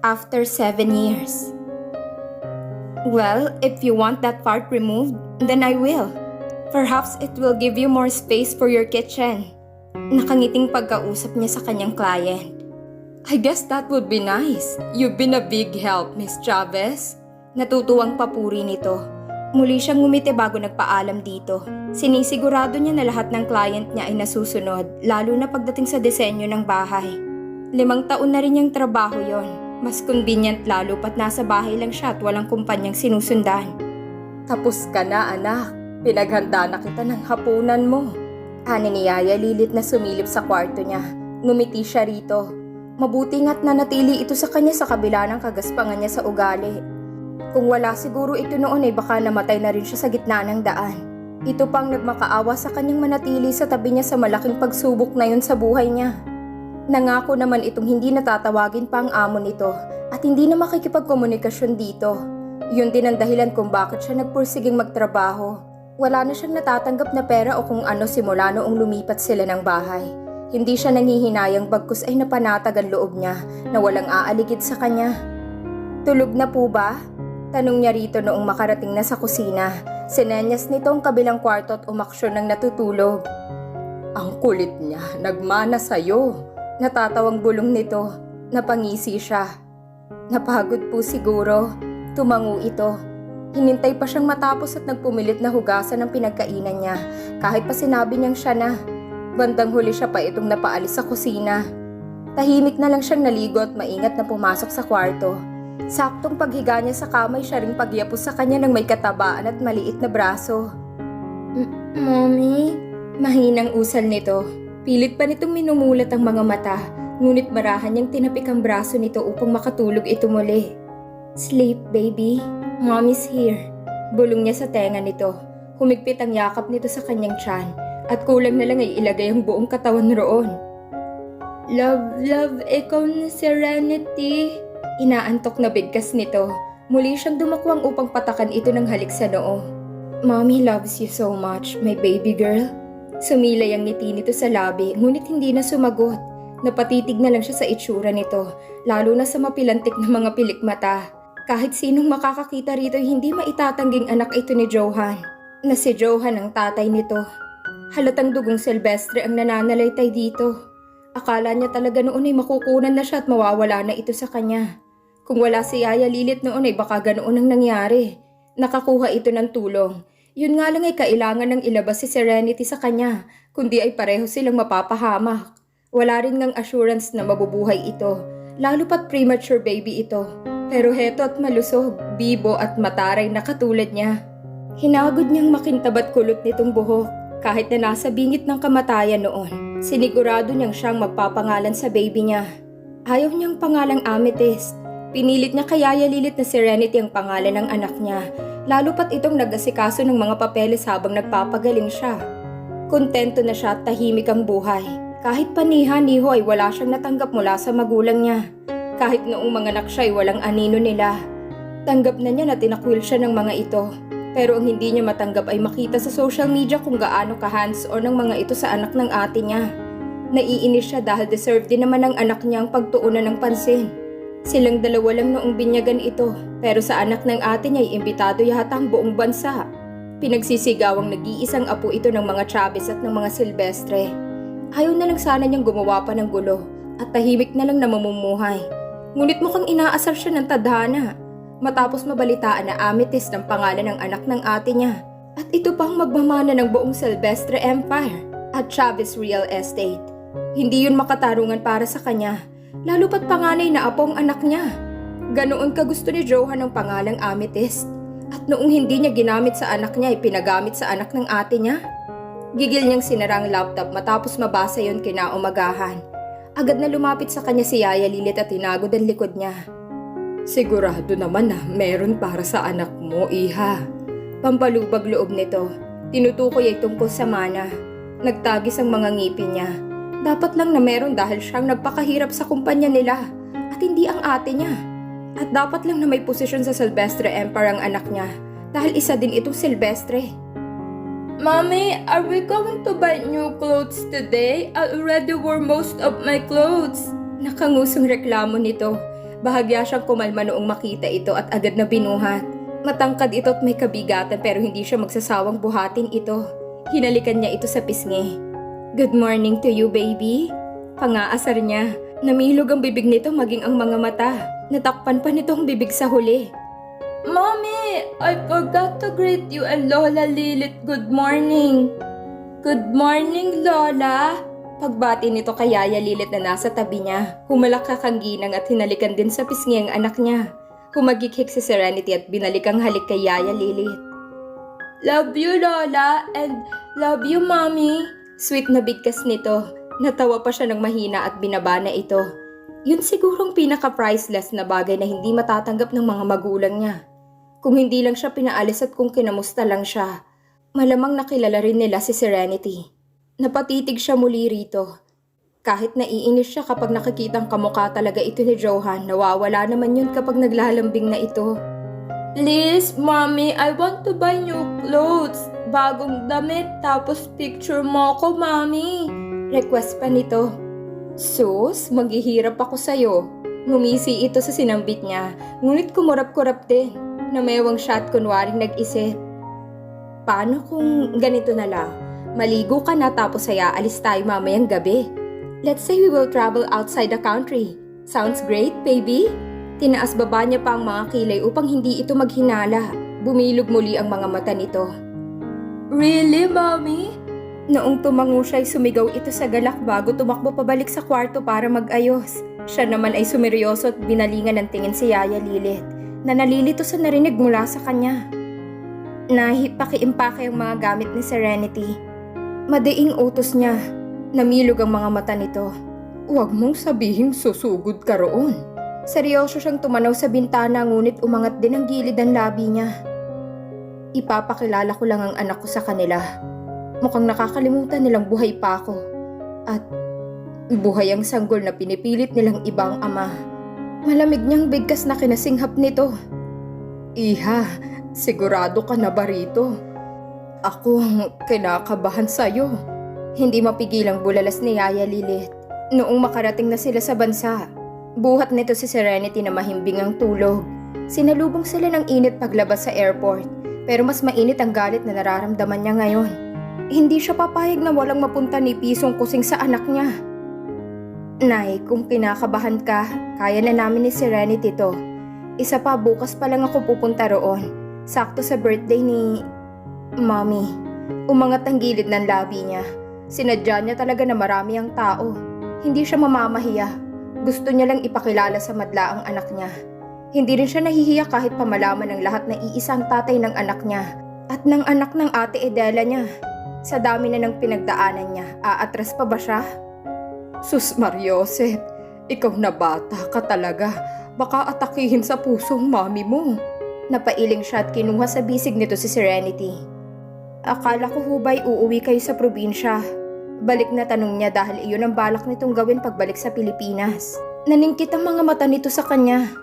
after 7 years. Well, if you want that part removed, then I will. Perhaps it will give you more space for your kitchen. Nakangiting pagkausap niya sa kanyang client. I guess that would be nice. You've been a big help, Miss Chavez. Natutuwang papuri nito. Muli siyang ngumiti bago nagpaalam dito. Sinisigurado niya na lahat ng client niya ay nasusunod, lalo na pagdating sa disenyo ng bahay. 5 taon na rin niyang trabaho yon. Mas convenient lalo pat nasa bahay lang siya at walang kumpanyang sinusundan. Tapos ka na, anak. Pinaghanda na kita ng hapunan mo. Ani ni Yaya Lilit na sumilip sa kwarto niya. Ngumiti siya rito. Mabuti nga't nanatili ito sa kanya sa kabila ng kagaspangan niya sa ugali. Kung wala siguro ito noon ay baka namatay na rin siya sa gitna ng daan. Ito pang nagmakaawa sa kanyang manatili sa tabi niya sa malaking pagsubok na yun sa buhay niya. Nangako naman itong hindi natatawagin pa ang amo nito at hindi na makikipagkomunikasyon dito. Yun din ang dahilan kung bakit siya nagpursiging magtrabaho. Wala na siyang natatanggap na pera o kung ano simula noong lumipat sila ng bahay. Hindi siya nangihinayang bagkus ay napanatag ang loob niya na walang aaligid sa kanya. Tulog na po ba? Tanong niya rito noong makarating na sa kusina. Sinenyas nito ang kabilang kwarto at umaksyon ng natutulog. Ang kulit niya, nagmana sa'yo. Natatawang bulong nito. Napangisi siya. Napagod po siguro. Tumango ito. Hinintay pa siyang matapos at nagpumilit na hugasan ang pinagkainan niya kahit pa sinabi niyang siya na. Bandang huli siya pa itong napaalis sa kusina. Tahimik na lang siyang naligo at maingat na pumasok sa kwarto. Saktong paghiga niya sa kamay siya ring pagyapos sa kanya ng may katabaan at maliit na braso. Mommy? Mahinang usal nito. Pilit pa nitong minumulat ang mga mata, ngunit marahan niyang tinapik ang braso nito upang makatulog ito muli. Sleep, baby. Mommy's here. Bulong niya sa tenga nito. Humigpit ang yakap nito sa kanyang tiyan at kulang na lang ay ilagay ang buong katawan roon. Love, ikaw na Serenity. Inaantok na bigkas nito. Muli siyang dumakwang upang patakan ito ng halik sa noo. Mommy loves you so much, my baby girl. Sumilay ang ngiti nito sa labi, ngunit hindi na sumagot. Napatitig na lang siya sa itsura nito, lalo na sa mapilantik na mga pilik mata. Kahit sinong makakakita rito hindi maitatangging anak ito ni Johan, na si Johan ang tatay nito. Halatang dugong Silvestre ang nananalaytay dito. Akala niya talaga noon ay makukunan na siya at mawawala na ito sa kanya. Kung wala si Yaya Lilit noon ay baka ganoon ang nangyari. Nakakuha ito ng tulong. Yun nga lang ay kailangan ng ilabas si Serenity sa kanya, kundi ay pareho silang mapapahamak. Wala rin ngang assurance na mabubuhay ito, lalo pat premature baby ito. Pero heto at malusog, bibo at mataray na katulad niya. Hinagod niyang makintabat kulot nitong buhok, kahit na nasa bingit ng kamatayan noon. Sinigurado niyang siyang magpapangalan sa baby niya. Ayaw niyang pangalang Amethyst. Pinilit niya kay Yaya Lilit na Serenity ang pangalan ng anak niya, lalo pat itong nag-asikaso ng mga papeles habang nagpapagaling siya. Kontento na siya at tahimik ang buhay. Kahit paniha-niho ay wala siyang natanggap mula sa magulang niya. Kahit noong manganak siya ay walang anino nila. Tanggap na niya na tinakwil siya ng mga ito. Pero ang hindi niya matanggap ay makita sa social media kung gaano ka-hands-on ng mga ito sa anak ng ate niya. Naiinis siya dahil deserve din naman ng anak niya ang pagtuunan ng pansin. Silang dalawa lang noong binyagan ito, pero sa anak ng ate niya ay imbitado yata ang buong bansa. Pinagsisigawang nag-iisang apo ito ng mga Chavez at ng mga Silvestre. Ayaw na lang sana niyang gumawa pa ng gulo at tahimik na lang na mamumuhay. Ngunit mukhang inaasar siya ng tadhana matapos mabalitaan na Amethyst ng pangalan ng anak ng ate niya. At ito pang magmamana ng buong Silvestre Empire at Chavez Real Estate. Hindi yun makatarungan para sa kanya, lalo pat panganay na apo ang anak niya. Ganoon kagusto ni Johan ang pangalang Amethyst. At noong hindi niya ginamit sa anak niya ay pinagamit sa anak ng ate niya. Gigil niyang sinara ang laptop matapos mabasa yon kinaumagahan. Agad na lumapit sa kanya si Yaya Lilit at tinagod ang likod niya. Sigurado naman na meron para sa anak mo, iha. Pampalubag loob nito. Tinutukoy ay tungkol sa mana. Nagtagis ang mga ngipin niya. Dapat lang na meron dahil siyang nagpakahirap sa kumpanya nila at hindi ang ate niya. At dapat lang na may posisyon sa Silvestre Empire ang anak niya dahil isa din itong Silvestre. Mommy, are we going to buy new clothes today? I already wore most of my clothes. Nakangusong reklamo nito. Bahagya siyang kumalma noong makita ito at agad na binuhat. Matangkad ito at may kabigatan pero hindi siya magsasawang buhatin ito. Hinalikan niya ito sa pisngi. "Good morning to you, baby." Pangaasar niya. Namilog ang bibig nito maging ang mga mata. Natakpan pa nito ang bibig sa huli. "Mommy, I forgot to greet you and Lola Lilith good morning." "Good morning, Lola." Pagbati nito kay Yaya Lilith na nasa tabi niya, humalakak ang ginang at hinalikan din sa pisngi ang anak niya. Humagikhik si Serenity at binalik ang halik kay Yaya Lilith. "Love you, Lola, and love you, Mommy." Sweet na bigkas nito. Natawa pa siya ng mahina at binaba na ito. Yun sigurong pinaka-priceless na bagay na hindi matatanggap ng mga magulang niya. Kung hindi lang siya pinaalis at kung kinamusta lang siya, malamang nakilala rin nila si Serenity. Napatitig siya muli rito. Kahit naiinis siya kapag nakikitang kamukha talaga ito ni Johan, nawawala naman yun kapag naglalambing na ito. "Please, Mommy, I want to buy new clothes. Bagong damit, tapos picture mo ko, Mommy." Request pa nito. "Sus, maghihirap ako sa'yo." Ngumisi ito sa sinambit niya, ngunit kumurap-kurap din. Namewang siya at kunwaring nag-isip. "Paano kung ganito na lang? Maligo ka na tapos ay aalis tayo mamayang gabi. Let's say we will travel outside the country. Sounds great, baby?" Tinaas baba niya pa ang mga kilay upang hindi ito maghinala. Bumilog muli ang mga mata nito. "Really, Mommy?" Noong tumango siya ay sumigaw ito sa galak bago tumakbo pabalik sa kwarto para mag-ayos. Siya naman ay sumeryoso at binalingan ng tingin si Yaya Lilith na nalilito sa narinig mula sa kanya. Nahipakiimpake ang mga gamit ni Serenity. Madaing utos niya. Namilog ang mga mata nito. "Huwag mong sabihing susugod ka roon." Seryoso siyang tumanaw sa bintana ngunit umangat din ang gilid ng labi niya. "Ipapakilala ko lang ang anak ko sa kanila. Mukhang nakakalimutan nilang buhay pa ako. At buhay ang sanggol na pinipilit nilang ibang ama." Malamig niyang bigkas na kinasinghap nito. "Iha, sigurado ka na ba rito? Ako ang kinakabahan sa'yo." Hindi mapigilang bulalas ni Yaya Lilith. Noong makarating na sila sa bansa, buhat nito si Serenity na mahimbing ang tulog. Sinalubong sila ng init paglabas sa airport, pero mas mainit ang galit na nararamdaman niya ngayon. Hindi siya papayag na walang mapunta ni pisong kusing sa anak niya. "Nay, kung kinakabahan ka, kaya na namin ni Serenity to. Isa pa, bukas pa lang ako pupunta roon. Sakto sa birthday ni Mommy." Umangat ang gilid ng labi niya. Sinadya niya talaga na marami ang tao. Hindi siya mamamahiya. Gusto niya lang ipakilala sa madla ang anak niya. Hindi rin siya nahihiya kahit pamalaman ng lahat na iisang tatay ng anak niya at ng anak ng ate Edela niya. Sa dami na ng pinagdaanan niya, aatras pa ba siya? "Sus Mariosep, ikaw na bata ka talaga. Baka atakihin sa pusong mami mo." Napailing siya at kinuha sa bisig nito si Serenity. "Akala ko hubay uuwi kayo sa probinsya." Balik na tanong niya dahil iyon ang balak nitong gawin pagbalik sa Pilipinas. Naningkit ang mga mata nito sa kanya.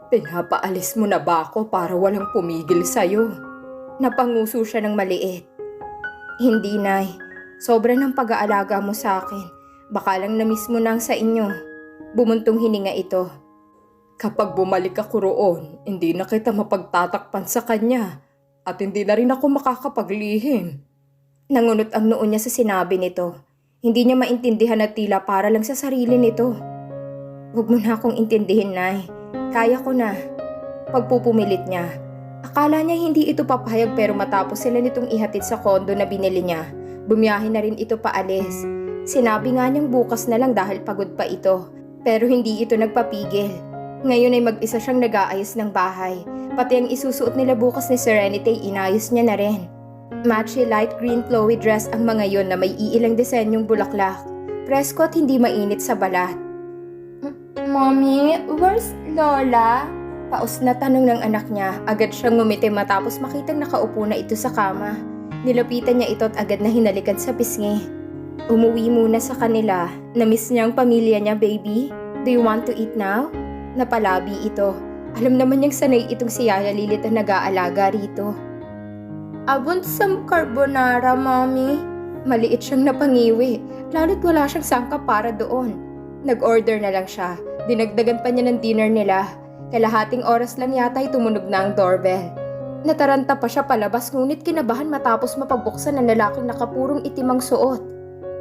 "Pinapaalis mo na ba ako para walang pumigil sa'yo?" Napanguso siya ng maliit. "Hindi, Nay. Sobra ng pag-aalaga mo sa akin. Baka lang na-miss mo nang sa inyo." Bumuntong hininga ito. "Kapag bumalik ako roon, hindi na kita mapagtatakpan sa kanya at hindi na rin ako makakapaglihim." Nangunot ang noo niya sa sinabi nito. Hindi niya maintindihan at tila para lang sa sarili nito. "Huwag mo na akong intindihin, Nay. Kaya ko na." Pagpupumilit niya. Akala niya hindi ito papayag pero matapos sila nitong ihatid sa kondo na binili niya, bumiyahe na rin ito paalis. Sinabi nga niyang bukas na lang dahil pagod pa ito. Pero hindi ito nagpapigil. Ngayon ay mag-isa siyang nag-aayos ng bahay. Pati ang isusuot nila bukas ni Serenity inayos niya na rin. Matchy light green flowy dress ang mga yon na may iilang disenyong bulaklak. Presko at hindi mainit sa balat. "Mommy, where's Lola?" Paus na tanong ng anak niya. Agad siyang ngumiti matapos makitang nakaupo na ito sa kama. Nilapitan niya ito at agad na hinalikan sa pisngi. "Umuwi muna sa kanila. Namiss niya ang pamilya niya, baby. Do you want to eat now?" Napalabi ito. Alam naman niyang sanay itong si Yaya Lilith na nag-aalaga rito. "I want some carbonara, Mommy." Maliit siyang napangiwi, lalo't wala siyang sangkap para doon. Nag-order na lang siya. Dinagdagan pa niya ng dinner nila. Kalahating oras lang yata ay tumunog na ang doorbell. Nataranta pa siya palabas ngunit kinabahan matapos mapagbuksan ng lalaking nakapurong itimang suot.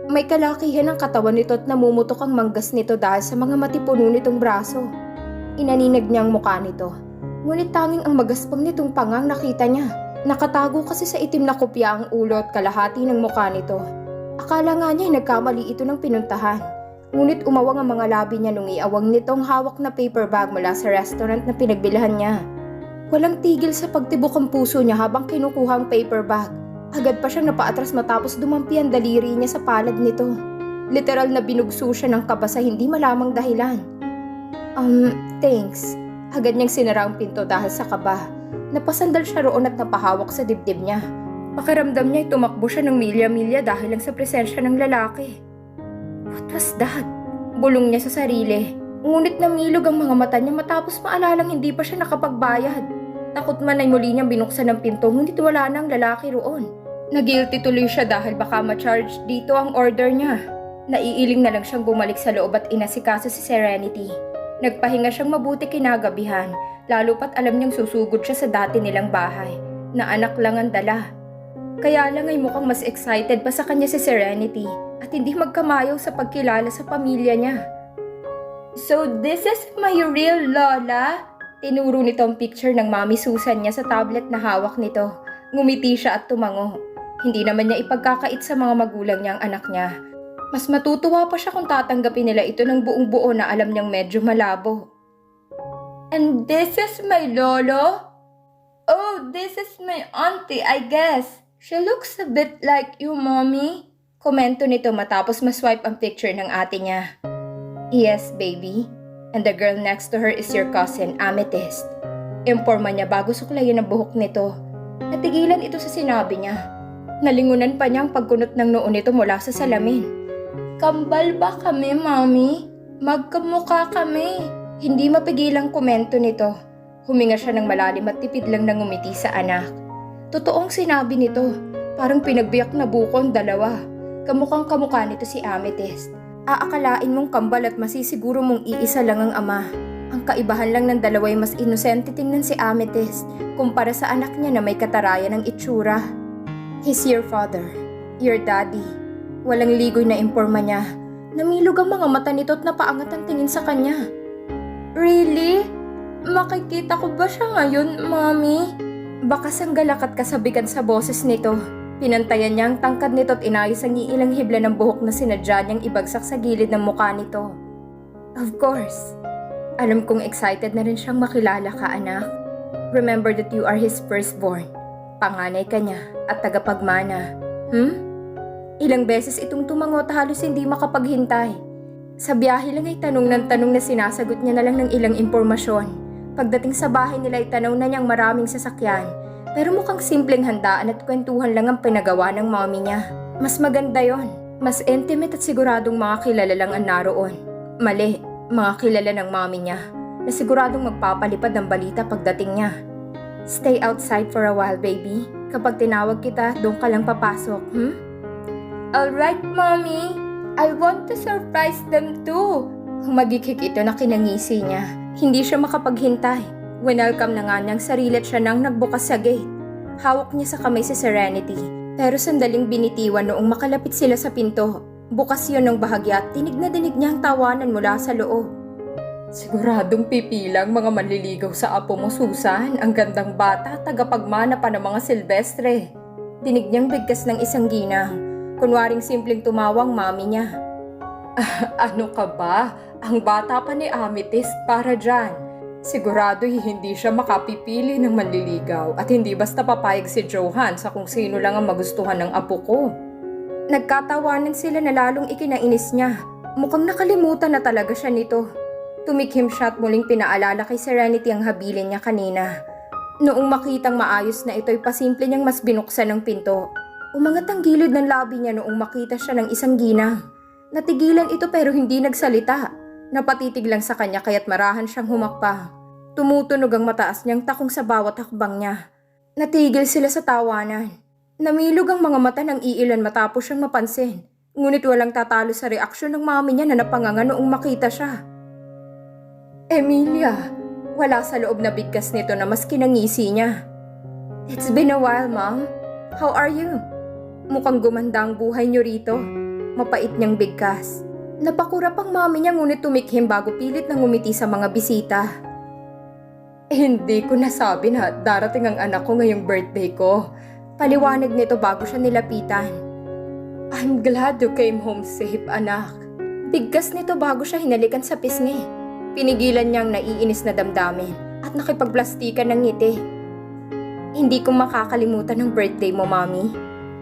May kalakihan ang katawan nito at namumutok ang manggas nito dahil sa mga matipuno nitong braso. Inaninag niya ang mukha nito. Ngunit tanging ang magaspang nitong pangang nakita niya. Nakatago kasi sa itim na kopya ang ulo at kalahati ng mukha nito. Akala nga niya nagkamali ito ng pinuntahan. Ngunit umawang ang mga labi niya nung iawang nitong hawak na paper bag mula sa restaurant na pinagbilhan niya. Walang tigil sa pagtibok ang puso niya habang kinukuha ang paper bag. Agad pa siyang napaatras matapos dumampi ang daliri niya sa palad nito. Literal na binugso siya ng kaba sa hindi malamang dahilan. Thanks. Agad niyang sinara ang pinto dahil sa kaba. Napasandal siya roon at napahawak sa dibdib niya. Pakiramdam niya ay tumakbo siya ng milya-milya dahil lang sa presensya ng lalaki. What was that? Bulong niya sa sarili. Ngunit namilog ang mga mata niya matapos maalalang hindi pa siya nakapagbayad. Takot man ay muli niyang binuksan ang pinto ngunit wala na ang lalaki roon. Nagilty tuloy siya dahil baka ma-charge dito ang order niya. Naiiling na lang siyang bumalik sa loob at inasikaso si Serenity. Nagpahinga siyang mabuti kinagabihan, lalo pat alam niyang susugod siya sa dati nilang bahay, na anak lang ang dala. Kaya lang ay mukhang mas excited pa sa kanya si Serenity at hindi magkamayaw sa pagkilala sa pamilya niya. So this is my real Lola? Tinuro nito ang picture ng Mami Susan niya sa tablet na hawak nito. Ngumiti siya at tumango. Hindi naman niya ipagkakait sa mga magulang niya ang anak niya. Mas matutuwa pa siya kung tatanggapin nila ito ng buong buo na alam niyang medyo malabo. And this is my lolo? Oh, this is my auntie, I guess. She looks a bit like you, Mommy. Komento nito matapos maswipe ang picture ng ate niya. Yes, baby. And the girl next to her is your cousin, Amethyst. Imporma niya bago suklayin ang buhok nito. Natigilan ito sa sinabi niya. Nalingunan pa niya ang pagkunot ng noo nito mula sa salamin. Kambal ba kami, Mommy? Magkamukha kami. Hindi mapigilang komento nito. Huminga siya ng malalim at tipid lang nang ngumiti sa anak. Totoong sinabi nito. Parang pinagbiyak na buko ang dalawa. Kamukhang kamukha nito si Amethyst. Aakalain mong kambal at masisiguro mong iisa lang ang ama. Ang kaibahan lang ng dalawa ay mas inosente tingnan si Amethyst kumpara sa anak niya na may katarayan ng itsura. He's your father, your daddy. Walang ligoy na imporma niya. Namilog ang mga mata nito at napaangat ang tingin sa kanya. Really? Makikita ko ba siya ngayon, Mommy? Bakas ang galak at kasabikan sa boses nito. Pinantayan niya ang tangkad nito at inayos ang iilang hibla ng buhok na sinadya niyang ibagsak sa gilid ng mukha nito. Of course. Alam kong excited na rin siyang makilala ka, anak. Remember that you are his firstborn. Panganay ka niya at tagapagmana. Ilang beses itong tumango at halos hindi makapaghintay. Sa biyahe lang ay tanong ng tanong na sinasagot niya na lang ng ilang impormasyon. Pagdating sa bahay nila ay tanaw na niyang maraming sasakyan. Pero mukhang simpleng handaan at kwentuhan lang ang pinagawa ng mommy niya. Mas maganda yon. Mas intimate at siguradong mga kilala lang ang naroon. Mali, mga kilala ng mommy niya na siguradong magpapalipad ng balita pagdating niya. Stay outside for a while, baby. Kapag tinawag kita, doon ka lang papasok, Alright, Mommy. I want to surprise them too. Humagikik ito na kinangisi niya. Hindi siya makapaghintay. Winelcome na nga niyang sarili at siya nang nagbukas sa gate. Hawak niya sa kamay si Serenity. Pero sandaling binitiwan noong makalapit sila sa pinto. Bukas yun ng bahagya at dinig na dinig niya ang tawanan mula sa loob. Siguradong pipilang mga manliligaw sa apo mo, Susan. Ang gandang bata, tagapagmana pa ng mga Silvestre. Dinig niyang bigkas ng isang ginang. Kunwaring simpleng tumawang mami niya. Ano ka ba? Ang bata pa ni Amethyst para dyan. Sigurado hindi siya makapipili ng manliligaw at hindi basta papayag si Johan sa kung sino lang ang magustuhan ng apo ko. Nagkatawanan sila na lalong ikinainis niya. Mukhang nakalimutan na talaga siya nito. Tumikhim siya at muling pinaalala kay Serenity ang habilin niya kanina. Noong makitang maayos na ito'y pasimple niyang mas binuksan ng pinto. Umangat ang gilid ng labi niya noong makita siya ng isang ginang. Natigilan ito pero hindi nagsalita. Napatitig lang sa kanya kaya't marahan siyang humakbang. Tumutunog ang mataas niyang takong sa bawat hakbang niya. Natigil sila sa tawanan. Namilog ang mga mata ng iilan matapos siyang mapansin. Ngunit walang tatalo sa reaksyon ng mami niya na napanganga noong makita siya. Emilia, wala sa loob na bigkas nito na mas kinangisi niya. It's been a while, Mom. How are you? Mukhang gumanda ang buhay niyo rito. Mapait niyang bigkas. Napakurap ang mami niya ngunit tumikhim bago pilit na ngumiti sa mga bisita. Hindi ko nasabi na darating ang anak ko ngayong birthday ko. Paliwanag nito bago siya nilapitan. I'm glad you came home safe, anak. Bigkas nito bago siya hinalikan sa pisngi. Pinigilan niyang naiinis na damdamin at nakipagplastikan ng ngiti. Hindi ko makakalimutan ang birthday mo, Mami.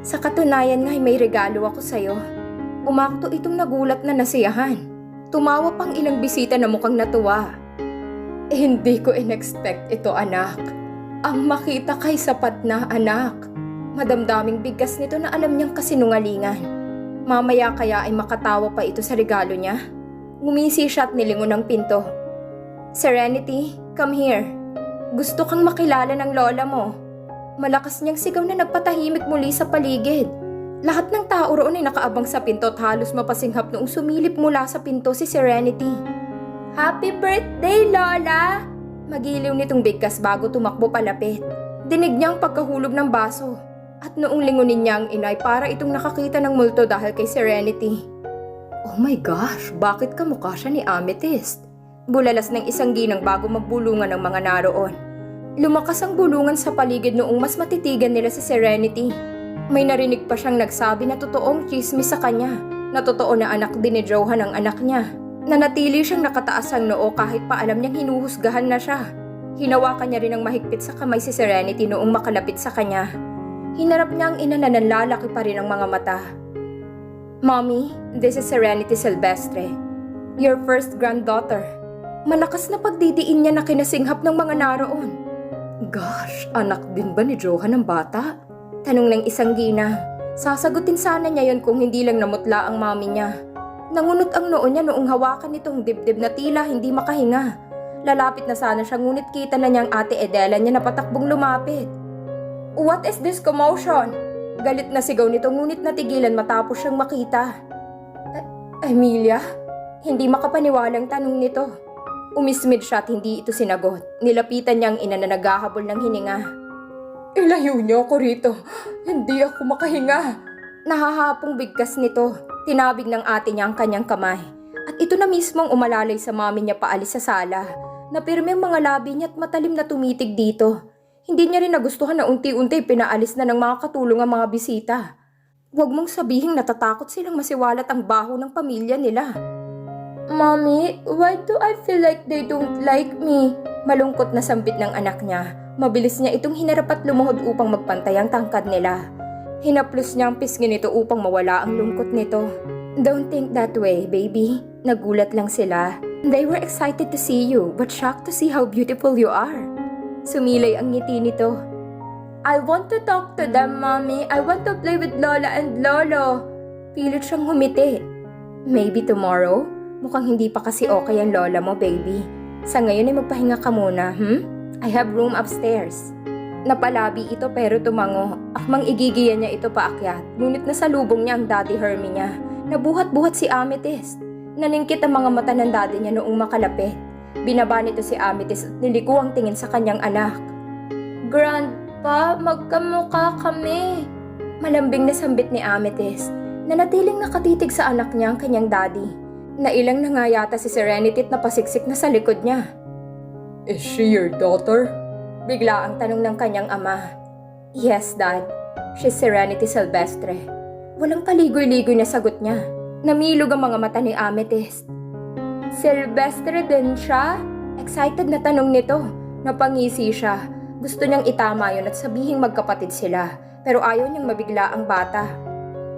Sa katunayan nga ay may regalo ako sa'yo. Umakto itong nagulat na nasiyahan. Tumawa pang ilang bisita na mukhang natuwa. Hindi ko in-expect ito, anak. Ang makita kay sapat na, anak. Madamdaming bigkas nito na alam niyang kasinungalingan. Mamaya kaya ay makatawa pa ito sa regalo niya. Ngumisi siya at nilingon ang pinto. Serenity, come here. Gusto kang makilala ng lola mo. Malakas niyang sigaw na nagpatahimik muli sa paligid. Lahat ng tao roon ay nakaabang sa pinto at halos mapasinghap noong sumilip mula sa pinto si Serenity. Happy birthday, Lola! Magiliw nitong bigkas bago tumakbo palapit. Dinig niyang pagkahulog ng baso. At noong lingunin niya ang inay para itong nakakita ng multo dahil kay Serenity. Oh my gosh, bakit kamukha siya ni Amethyst? Bulalas ng isang ginang bago magbulungan ng mga naroon. Lumakas ang bulungan sa paligid noong mas matitigan nila si Serenity. May narinig pa siyang nagsabi na totoong chismis sa kanya, na totoo na anak din ni Johan ang anak niya. Nanatili siyang nakataas ang noo kahit pa alam niyang hinuhusgahan na siya. Hinawakan niya rin ang mahigpit sa kamay si Serenity noong makalapit sa kanya. Hinarap niya ang ina na nanlalaki pa rin ang mga mata. Mommy, this is Serenity Silvestre, your first granddaughter. Malakas na pagdidiin niya na kinasinghap ng mga naroon. Gosh, anak din ba ni Johan ang bata? Tanong ng isang gina. Sasagutin sana niya yon kung hindi lang namutla ang mami niya. Nangunot ang noo niya noong hawakan nitong dibdib na tila hindi makahinga. Lalapit na sana siya ngunit kita na niyang ate Edela niya na patakbong lumapit. What is this commotion? Galit na sigaw nito ngunit natigilan matapos siyang makita. Emilia? Hindi makapaniwalang tanong nito. Umismid siya at hindi ito sinagot. Nilapitan niya ang ina na naghahabol ng hininga. Ilayo niyo ako rito. Hindi ako makahinga. Nahahapong bigkas nito. Tinabig ng ate niya ang kanyang kamay. At ito na mismong umalalay sa mami niya paalis sa sala. Napirme ang mga labi niya at matalim na tumitig dito. Hindi niya rin nagustuhan na unti-unti pinaalis na ng mga katulong ang mga bisita. Huwag mong sabihing natatakot silang masiwalat ang baho ng pamilya nila. Mommy, why do I feel like they don't like me? Malungkot na sambit ng anak niya. Mabilis niya itong hinarap at lumuhod upang magpantay ang tangkad nila. Hinaplos niya ang pisngi nito upang mawala ang lungkot nito. Don't think that way, baby. Nagulat lang sila. They were excited to see you, but shocked to see how beautiful you are. Sumilay ang ngiti nito. I want to talk to them, Mommy. I want to play with Lola and Lolo. Pilit siyang humiti. Maybe tomorrow? Mukhang hindi pa kasi okay ang lola mo, baby. Sa ngayon ay magpahinga ka muna, I have room upstairs. Napalabi ito pero tumango. Akmang igigiyan niya ito paakyat. Ngunit nasalubong niya ang daddy Hermie niya. Nabuhat-buhat si Amethyst. Naningkit ang mga mata ng daddy niya noong makalapit. Binaba nito si Amethyst at niliko ang tingin sa kanyang anak. Grandpa, magkamukha kami. Malambing na sambit ni Amethyst. Nanatiling nakatitig sa anak niya ang kanyang daddy. Nailang na nga yata si Serenity at napasiksik na sa likod niya. Is she your daughter? Bigla ang tanong ng kanyang ama. Yes, Dad. She's Serenity Silvestre. Walang paligoy-ligoy na sagot niya. Namilog ang mga mata ni Amethyst. Silvestre din siya? Excited na tanong nito. Napangisi siya. Gusto niyang itama yun at sabihing magkapatid sila. Pero ayaw niyang mabigla ang bata.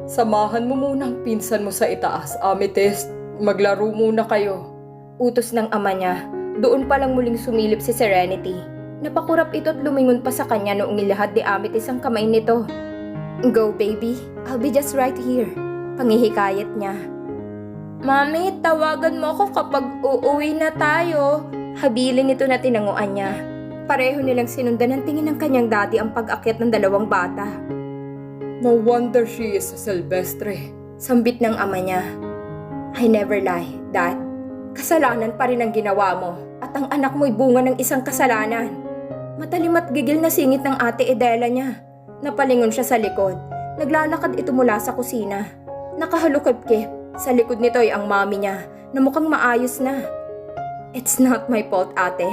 Samahan mo muna ang pinsan mo sa itaas, Amethyst. Maglaro muna kayo. Utos ng ama niya. Doon palang muling sumilip si Serenity. Napakurap ito at lumingon pa sa kanya noong ilahad ni Amethyst ang kamay nito. Go, baby. I'll be just right here. Pangihikayat niya. Mami, tawagan mo ako kapag uuwi na tayo. Habilin nito na tinanguan niya. Pareho nilang sinundan ng tingin ng kanyang daddy ang pag-akyat ng dalawang bata. No wonder she is Silvestre. Sambit ng ama niya. I never lie, Dad. Kasalanan pa rin ang ginawa mo At ang anak mo'y bunga ng isang kasalanan. Matalim at gigil na singit ng ate Edela niya. Napalingon siya sa likod. Naglalakad ito mula sa kusina. Nakahalukip-kip. Sa likod nito ay ang mami niya na mukhang maayos na. It's not my fault, ate.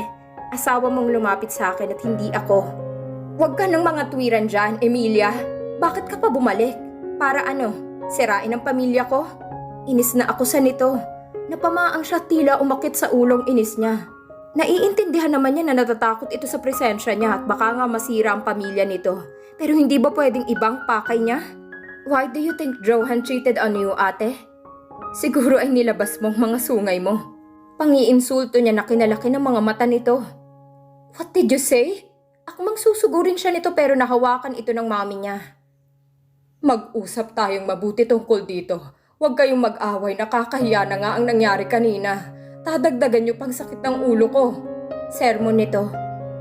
Asawa mong lumapit sa akin at hindi ako. Huwag ka ng mga tuwiran dyan, Emilia. Bakit ka pa bumalik? Para ano? Sirain ang pamilya ko? Inis na ako sa nito. Napamaang siya tila umakit sa ulong inis niya. Naiintindihan naman niya na natatakot ito sa presensya niya at baka nga masira ang pamilya nito. Pero hindi ba pwedeng ibang pakay niya? Why do you think Johan cheated on you, ate? Siguro ay nilabas mong mga sungay mo. Pangiinsulto niya na kinalaki ng mga mata nito. What did you say? Akmang susugurin siya nito pero nahawakan ito ng mami niya. Mag-usap tayong mabuti tungkol dito. Huwag kayong mag-away, nakakahiya na nga ang nangyari kanina. Dadagdagan niyo pang sakit ng ulo ko. Sermon nito.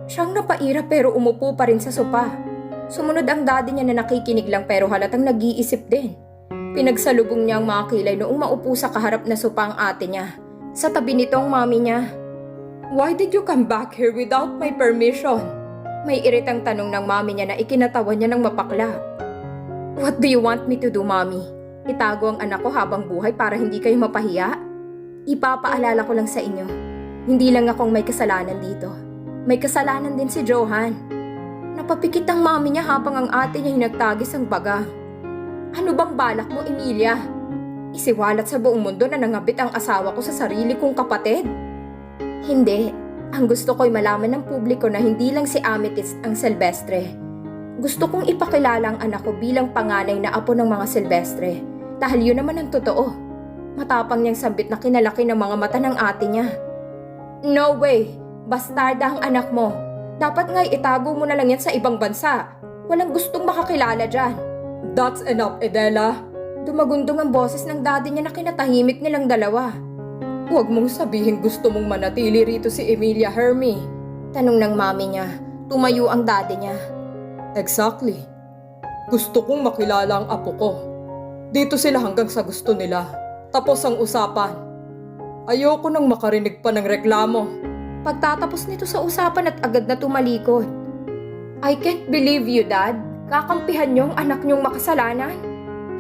Siyang napaira pero umupo pa rin sa sopa. Sumunod ang daddy niya na nakikinig lang pero halatang nag-iisip din. Pinagsalubong niya ang mga kilay noong maupo sa kaharap na sopa ang ate niya. Sa tabi nito ang mami niya. Why did you come back here without my permission? May iritang tanong ng mami niya na ikinatawa niya ng mapakla. What do you want me to do, mami? Itago ang anak ko habang buhay para hindi kayo mapahiya? Ipapaalala ko lang sa inyo, hindi lang akong may kasalanan dito. May kasalanan din si Johan. Napapikit ang mami niya habang ang ate niya hinagtagis ang baga. Ano bang balak mo, Emilia? Isiwalat sa buong mundo na nangabit ang asawa ko sa sarili kong kapatid? Hindi. Ang gusto ko'y malaman ng publiko na hindi lang si Amethyst ang Silvestre. Gusto kong ipakilala ang anak ko bilang panganay na apo ng mga Silvestre. Dahil yun naman ang totoo. Matapang niyang sambit na kinalaki ng mga mata ng ate niya. No way! Bastarda ang anak mo. Dapat nga'y itago mo na lang yan sa ibang bansa. Walang gustong makakilala dyan. That's enough, Edela. Dumagundong ang boses ng daddy niya na kinatahimik nilang dalawa. Huwag mong sabihin gusto mong manatili rito si Emilia Hermie. Tanong ng mami niya. Tumayo ang daddy niya. Exactly. Gusto kong makilala ang apo ko. Dito sila hanggang sa gusto nila. Tapos ang usapan. Ayoko nang makarinig pa ng reklamo. Pagtatapos nito sa usapan at agad na tumalikod. I can't believe you, Dad. Kakampihan niyo ang anak niyong makasalanan.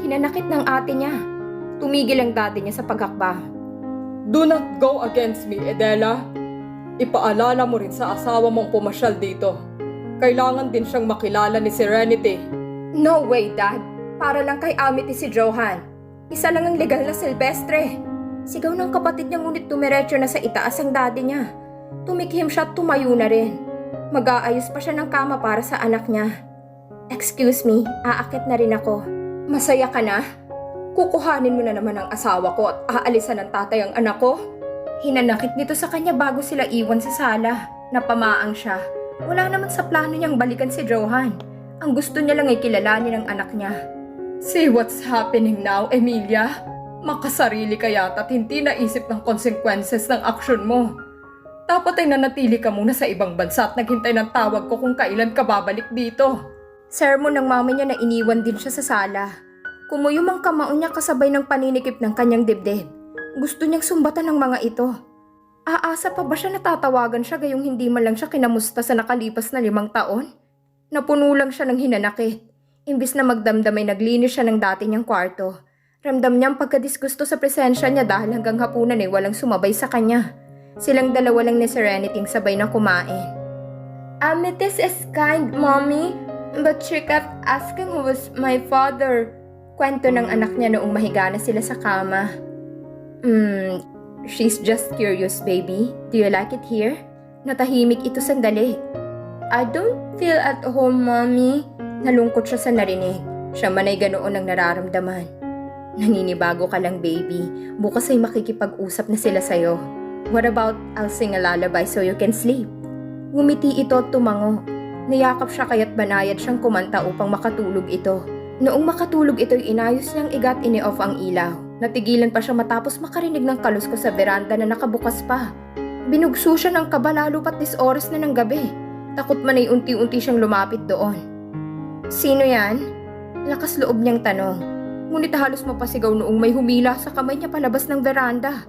Hinanakit ng ate niya. Tumigil ang daddy niya sa paghakba. Do not go against me, Edela. Ipaalala mo rin sa asawa mong pumasyal dito. Kailangan din siyang makilala ni Serenity. No way, Dad. Para lang kay Amity si Johan. Isa lang ang legal na Silvestre. Sigaw ng kapatid niya ngunit tumiretso na sa itaas ang daddy niya. Tumikhim siya at tumayo na rin. Mag-aayos pa siya ng kama para sa anak niya. Excuse me, aakit na rin ako. Masaya ka na? Kukuhanin mo na naman ang asawa ko at aalisan ng tatay ang anak ko? Hinanakit nito sa kanya bago sila iwan sa sala. Napamaang siya. Wala naman sa plano niyang balikan si Johan. Ang gusto niya lang ay kilalanin ang anak niya. See what's happening now, Emilia? Makasarili ka yata at hindi naisip ng consequences ng aksyon mo. Dapat ay nanatili ka muna sa ibang bansa at naghintay ng tawag ko kung kailan ka babalik dito. Sermon ng mama niya na iniwan din siya sa sala. Kumuyom ang kamao niya kasabay ng paninikip ng kanyang dibdib. Gusto niyang sumbatan ng mga ito. Aasa pa ba siya natatawagan siya gayong hindi man lang siya kinamusta sa nakalipas na 5 taon? Napuno lang siya ng hinanakit. Imbis na magdamdam ay naglinis siya ng dati niyang kwarto. Ramdam niya ang pagkadisgusto sa presensya niya dahil hanggang hapunan ay walang sumabay sa kanya. Silang dalawa lang ni Serenity sabay na kumain. Amethyst is kind, Mommy, but she kept asking who was my father. Kwento ng anak niya noong mahiga na sila sa kama. She's just curious, baby. Do you like it here? Natahimik ito sandali. I don't feel at home, Mommy. Nalungkot siya sa narinig. Siya man ay ganoon ang nararamdaman. Naninibago ka lang, baby. Bukas ay makikipag-usap na sila sa'yo. What about I'll sing a lullaby so you can sleep? Ngumiti ito at tumango. Niyakap siya kaya't banayad siyang kumanta upang makatulog ito. Noong makatulog ito'y inayos niyang igat ini-off ang ilaw. Natigilan pa siya matapos makarinig ng kalusko sa veranda na nakabukas pa. Binugso siya ng kaba lalo pat 10 oras na ng gabi. Takot man ay unti-unti siyang lumapit doon. Sino yan? Lakas loob niyang tanong. Ngunit halos mapasigaw noong may humila sa kamay niya palabas ng veranda.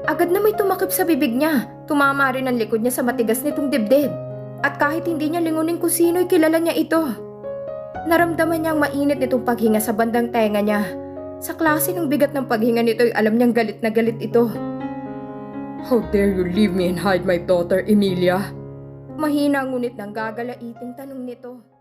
Agad na may tumakip sa bibig niya. Tumama rin ang likod niya sa matigas nitong dibdib. At kahit hindi niya lingunin kung sino'y kilala niya ito. Naramdaman niyang mainit nitong paghinga sa bandang tenga niya. Sa klase ng bigat ng paghinga nito'y alam niyang galit na galit ito. How dare you leave me and hide my daughter, Emilia? Mahina ngunit nang gagalaiting tanong nito.